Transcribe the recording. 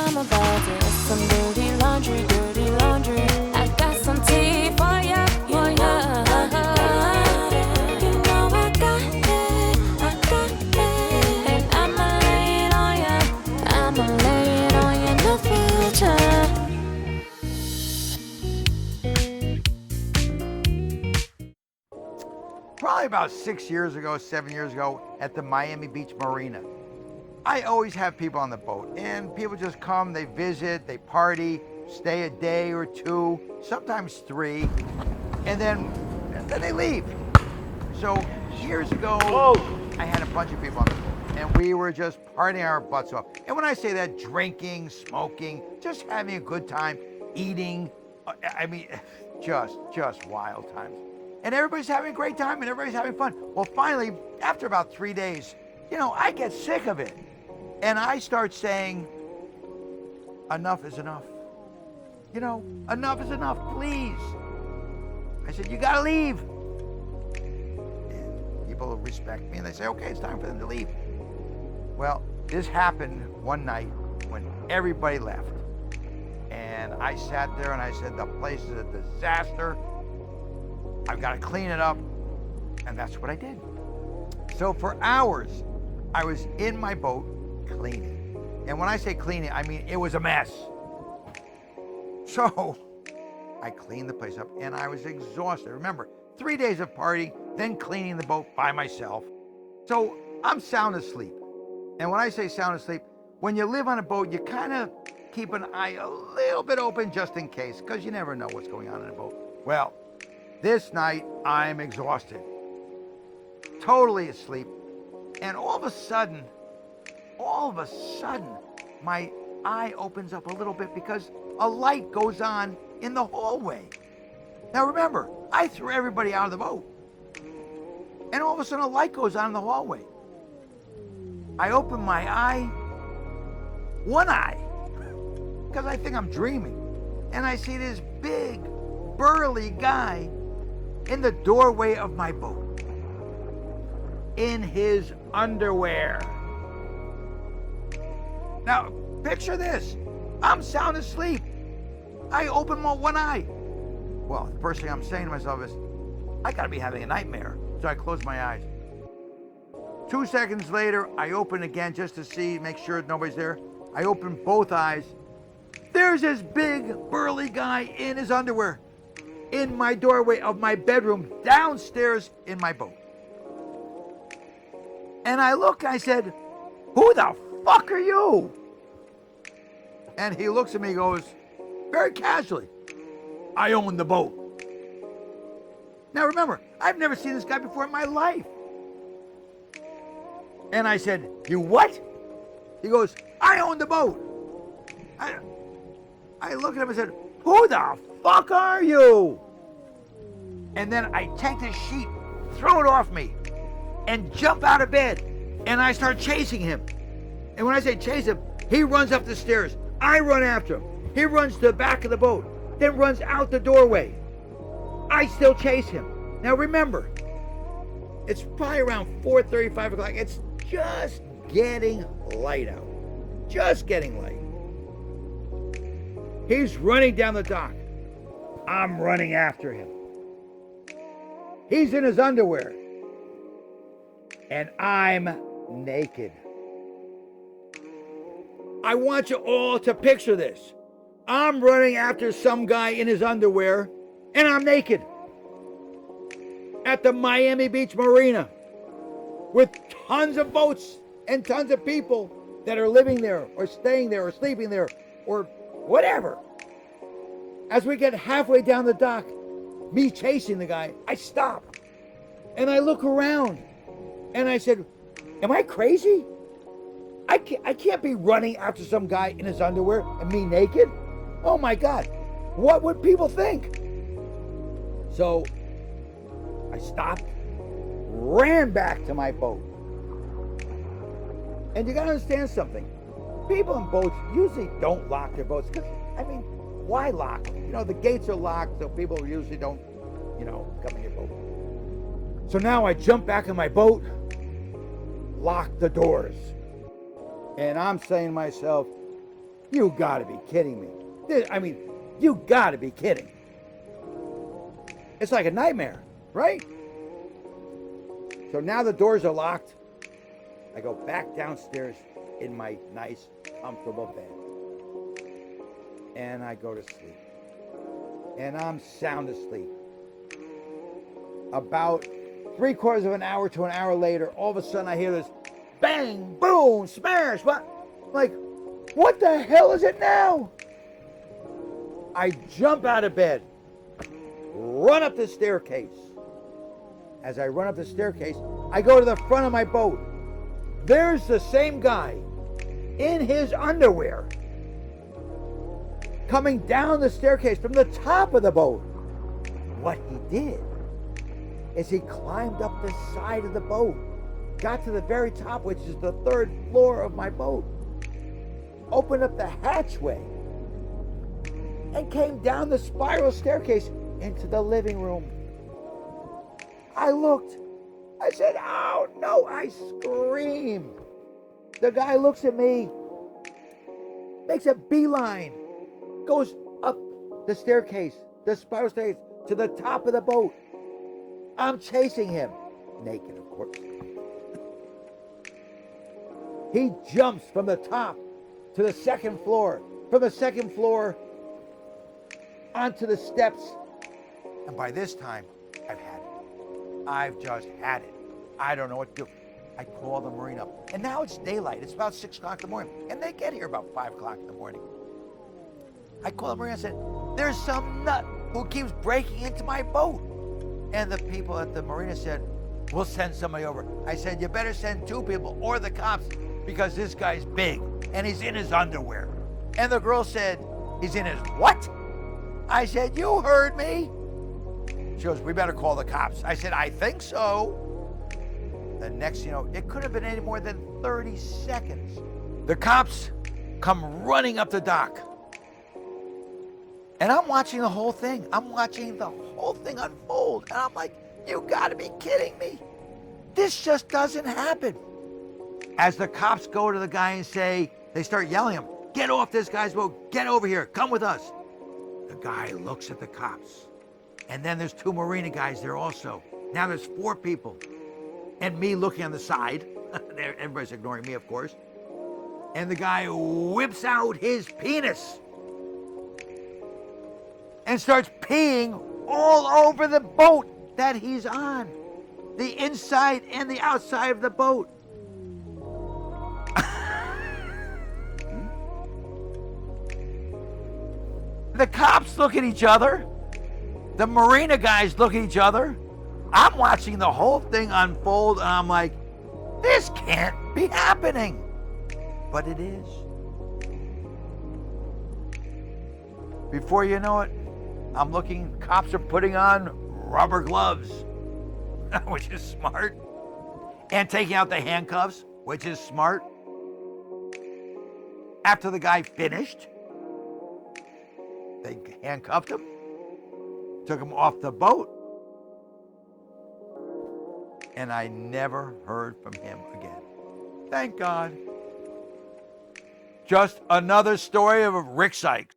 I'm about to get some dirty laundry, dirty laundry. I got some tea for ya, for ya. You know I got it, and I'ma lay it on ya, I'ma lay it on ya in the future. Probably about 6 years ago, 7 years ago, at the Miami Beach Marina. I always have people on the boat, and people just come, they visit, they party, stay a day or two, sometimes 3, and then they leave. So years ago, I had a bunch of people on the boat, and we were just partying our butts off. And when I say that, drinking, smoking, just having a good time, eating, I mean, just wild times. And everybody's having a great time and everybody's having fun. Well, finally, after about 3 days, I get sick of it. And I start saying, enough is enough. Enough is enough, please. I said, you gotta leave. And people respect me and they say, okay, it's time for them to leave. Well, this happened one night when everybody left. And I sat there and I said, the place is a disaster. I've got to clean it up, and that's what I did. So for hours, I was in my boat cleaning. And when I say cleaning, I mean it was a mess. So I cleaned the place up, and I was exhausted. Remember, 3 days of partying, then cleaning the boat by myself. So I'm sound asleep. And when I say sound asleep, when you live on a boat, you kind of keep an eye a little bit open just in case, because you never know what's going on in a boat. Well, this night, I'm exhausted, totally asleep, and all of a sudden, my eye opens up a little bit because a light goes on in the hallway. Now remember, I threw everybody out of the boat, and all of a sudden a light goes on in the hallway. I open my eye, one eye, because I think I'm dreaming, and I see this big, burly guy in the doorway of my boat, in his underwear. Now, picture this. I'm sound asleep. I open my one eye. Well, the first thing I'm saying to myself is, I gotta be having a nightmare. So I close my eyes. 2 seconds later, I open again just to see, make sure nobody's there. I open both eyes. There's this big, burly guy in his underwear, in my doorway of my bedroom, downstairs in my boat. And I look, I said, who the fuck are you? And he looks at me and goes, very casually, I own the boat. Now remember, I've never seen this guy before in my life. And I said, you what? He goes, I own the boat. I look at him and said, who the fuck are you? And then I take the sheet, throw it off me, and jump out of bed. And I start chasing him. And when I say chase him, he runs up the stairs. I run after him. He runs to the back of the boat, then runs out the doorway. I still chase him. Now remember, it's probably around 4:30, 5 o'clock. It's just getting light out. Just getting light. He's running down the dock. I'm running after him. He's in his underwear. And I'm naked. I want you all to picture this. I'm running after some guy in his underwear, and I'm naked. At the Miami Beach Marina, with tons of boats and tons of people that are living there, or staying there, or sleeping there, or whatever. As we get halfway down the dock, me chasing the guy, I stop. And I look around. And I said, am I crazy? I can't be running after some guy in his underwear and me naked. Oh my God, what would people think? So I stopped, ran back to my boat. And you gotta understand something. People in boats usually don't lock their boats because, why lock them? The gates are locked, so people usually don't, come in your boat. So now I jump back in my boat, lock the doors. And I'm saying to myself, You gotta be kidding me. You gotta be kidding. It's like a nightmare, right? So now the doors are locked. I go back downstairs in my nice, comfortable bed. And I go to sleep. And I'm sound asleep. About 3/4 of an hour to an hour later, all of a sudden I hear this bang, boom, smash. What? Like, what the hell is it now? I jump out of bed, run up the staircase. As I run up the staircase, I go to the front of my boat. There's the same guy in his underwear coming down the staircase from the top of the boat. What he did is he climbed up the side of the boat, got to the very top, which is the 3rd floor of my boat, opened up the hatchway, and came down the spiral staircase into the living room. I looked. I said, oh no, I scream. The guy looks at me, makes a beeline, goes up the staircase, the spiral staircase, to the top of the boat. I'm chasing him, naked of course. He jumps from the top to the 2nd floor, from the 2nd floor onto the steps. And by this time, I've had it. I've just had it. I don't know what to do. I call the Marine up. And now it's daylight. It's about 6 o'clock in the morning. And they get here about 5 o'clock in the morning. I call the Marine and said, there's some nut who keeps breaking into my boat. And the people at the marina said, we'll send somebody over. I said, you better send 2 people or the cops because this guy's big and he's in his underwear. And the girl said, he's in his what? I said, you heard me. She goes, we better call the cops. I said, I think so. The next, it couldn't have been any more than 30 seconds. The cops come running up the dock. And I'm watching the whole thing. I'm watching the whole thing unfold. And I'm like, you gotta be kidding me. This just doesn't happen. As the cops go to the guy and say, they start yelling at him, get off this guy's boat, get over here, come with us. The guy looks at the cops. And then there's 2 Marina guys there also. Now there's 4 people. And me looking on the side. Everybody's ignoring me, of course. And the guy whips out his penis and starts peeing all over the boat that he's on. The inside and the outside of the boat. The cops look at each other. The Marina guys look at each other. I'm watching the whole thing unfold and I'm like, this can't be happening. But it is. Before you know it, I'm looking, cops are putting on rubber gloves, which is smart, and taking out the handcuffs, which is smart. After the guy finished, they handcuffed him, took him off the boat, and I never heard from him again. Thank God. Just another story of Rick Sykes.